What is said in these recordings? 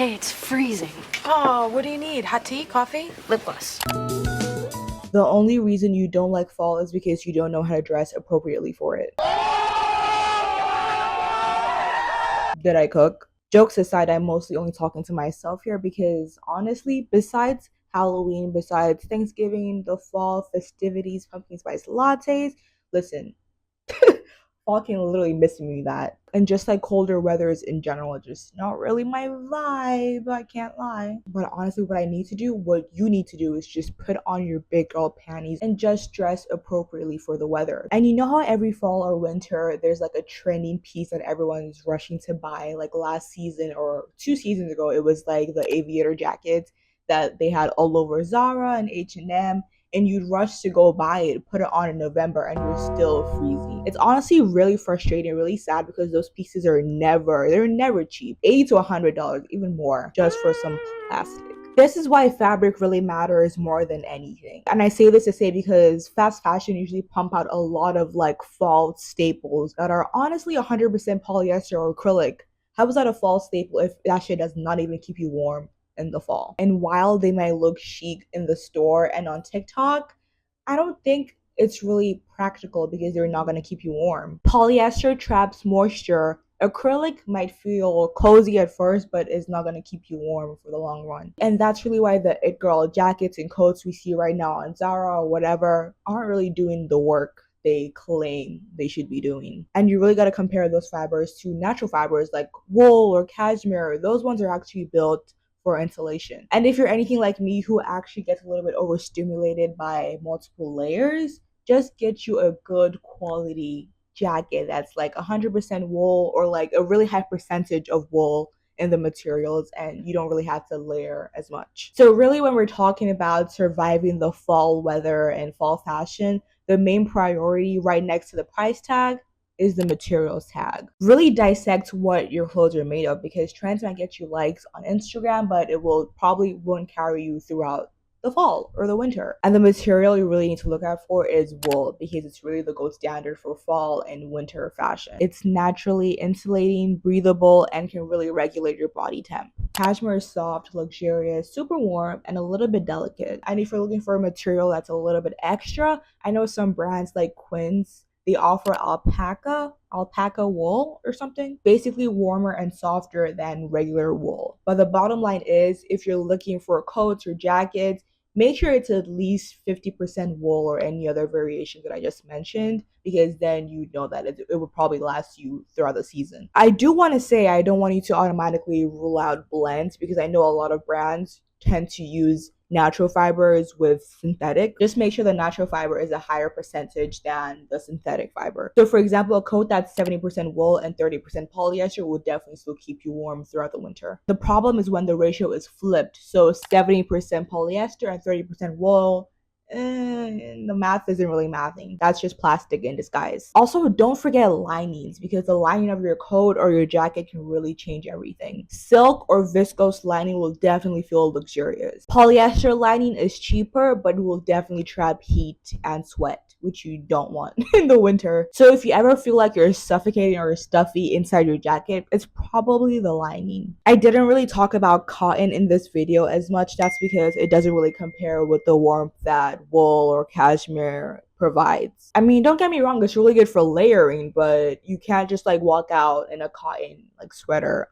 Hey, it's freezing. Oh, what do you need? Hot tea? Coffee? Lip gloss. The only reason you don't like fall is because you don't know how to dress appropriately for it. Did I cook? Jokes aside, I'm mostly only talking to myself here because honestly, besides Halloween, besides Thanksgiving, the fall festivities, pumpkin spice lattes, listen, fall can literally miss me that. And just like colder weathers in general, just not really my vibe, I can't lie. But honestly, what I need to do, what you need to do is just put on your big girl panties and just dress appropriately for the weather. And you know how every fall or winter, there's like a trending piece that everyone's rushing to buy. Like last season or 2 seasons ago, it was like the aviator jackets that they had all over Zara and H&M, and you'd rush to go buy it, put it on in November, and you're still freezing. It's honestly really frustrating, really sad because those pieces they're never cheap. $80 to $100, even more, just for some plastic. This is why fabric really matters more than anything. And I say this to say because fast fashion usually pump out a lot of like fall staples that are honestly 100% polyester or acrylic. How is that a fall staple if that shit does not even keep you warm in the fall? And while they might look chic in the store and on TikTok, I don't think it's really practical because they're not going to keep you warm. Polyester traps moisture. Acrylic might feel cozy at first, but it's not going to keep you warm for the long run. And that's really why the it girl jackets and coats we see right now on Zara or whatever aren't really doing the work they claim they should be doing. And you really got to compare those fibers to natural fibers like wool or cashmere. Those ones are actually built for insulation. And if you're anything like me who actually gets a little bit overstimulated by multiple layers, just get you a good quality jacket that's like 100% wool or like a really high percentage of wool in the materials, and you don't really have to layer as much. So really when we're talking about surviving the fall weather and fall fashion, the main priority right next to the price tag is the materials tag. Really dissect what your clothes are made of because trends might get you likes on Instagram, but it will probably won't carry you throughout the fall or the winter. And the material you really need to look out for is wool because it's really the gold standard for fall and winter fashion. It's naturally insulating, breathable, and can really regulate your body temp. Cashmere is soft, luxurious, super warm, and a little bit delicate. And if you're looking for a material that's a little bit extra, I know some brands like Quince, they offer alpaca wool or something, basically warmer and softer than regular wool. But the bottom line is, if you're looking for coats or jackets, make sure it's at least 50% wool or any other variation that I just mentioned, because then you know that it will probably last you throughout the season. I do want to say I don't want you to automatically rule out blends because I know a lot of brands tend to use natural fibers with synthetic. Just make sure the natural fiber is a higher percentage than the synthetic fiber. So for example, a coat that's 70% wool and 30% polyester will definitely still keep you warm throughout the winter. The problem is when the ratio is flipped. So 70% polyester and 30% wool. The math isn't really mathing. That's just plastic in disguise. Also, don't forget linings because the lining of your coat or your jacket can really change everything. Silk or viscose lining will definitely feel luxurious. Polyester lining is cheaper, but it will definitely trap heat and sweat, which you don't want in the winter. So if you ever feel like you're suffocating or stuffy inside your jacket, it's probably the lining. I didn't really talk about cotton in this video as much. That's because it doesn't really compare with the warmth that wool or cashmere provides. I mean, don't get me wrong, it's really good for layering, but you can't just like walk out in a cotton like sweater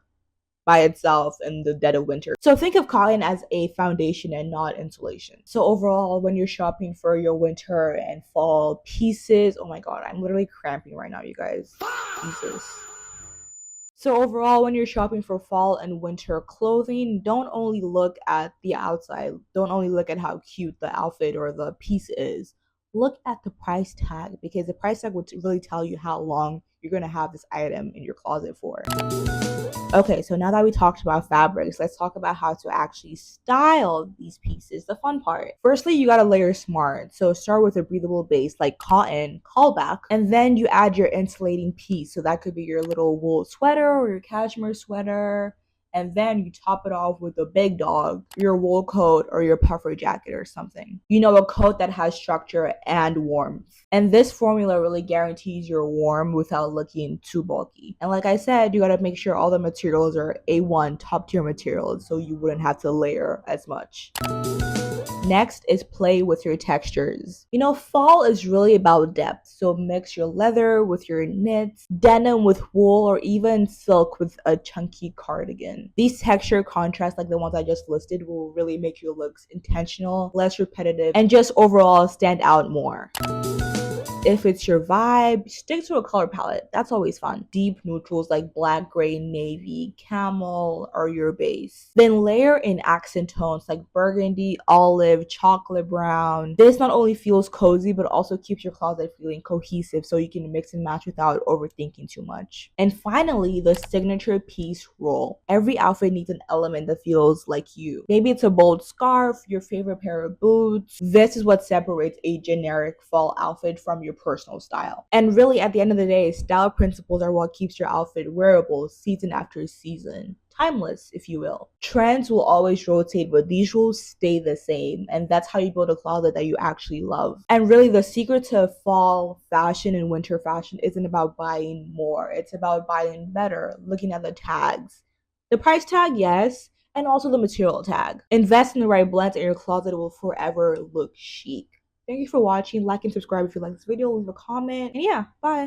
by itself in the dead of winter. So think of cotton as a foundation and not insulation. So overall, when you're shopping for your winter and fall pieces, oh my god, I'm literally cramping right now, you guys. Jesus. So overall, when you're shopping for fall and winter clothing, don't only look at the outside. Don't only look at how cute the outfit or the piece is. Look at the price tag because the price tag would really tell you how long you're going to have this item in your closet for. Okay, so now that we talked about fabrics, let's talk about how to actually style these pieces, the fun part. Firstly, you gotta layer smart. So start with a breathable base like cotton, callback, and then you add your insulating piece. So that could be your little wool sweater or your cashmere sweater. and then you top it off with a big dog, your wool coat or your puffer jacket or something. You know, a coat that has structure and warmth. And this formula really guarantees you're warm without looking too bulky. And like I said, you gotta make sure all the materials are A1 top tier materials so you wouldn't have to layer as much. Next is play with your textures. You know, fall is really about depth, so mix your leather with your knits, denim with wool, or even silk with a chunky cardigan. These texture contrasts, like the ones I just listed, will really make your looks intentional, less repetitive, and just overall stand out more. If it's your vibe, stick to a color palette. That's always fun. Deep neutrals like black, gray, navy, camel are your base. Then layer in accent tones like burgundy, olive, chocolate brown. This not only feels cozy, but also keeps your closet feeling cohesive so you can mix and match without overthinking too much. And finally, the signature piece rule. Every outfit needs an element that feels like you. Maybe it's a bold scarf, your favorite pair of boots. This is what separates a generic fall outfit from your personal style. And really, at the end of the day, style principles are what keeps your outfit wearable season after season. Timeless, if you will. Trends will always rotate, but these rules stay the same, and that's how you build a closet that you actually love. And really, the secret to fall fashion and winter fashion isn't about buying more. It's about buying better, looking at the tags. The price tag, yes, and also the material tag. Invest in the right blends and your closet will forever look chic. Thank you for watching. Like and subscribe if you like this video. Leave a comment. And yeah, bye.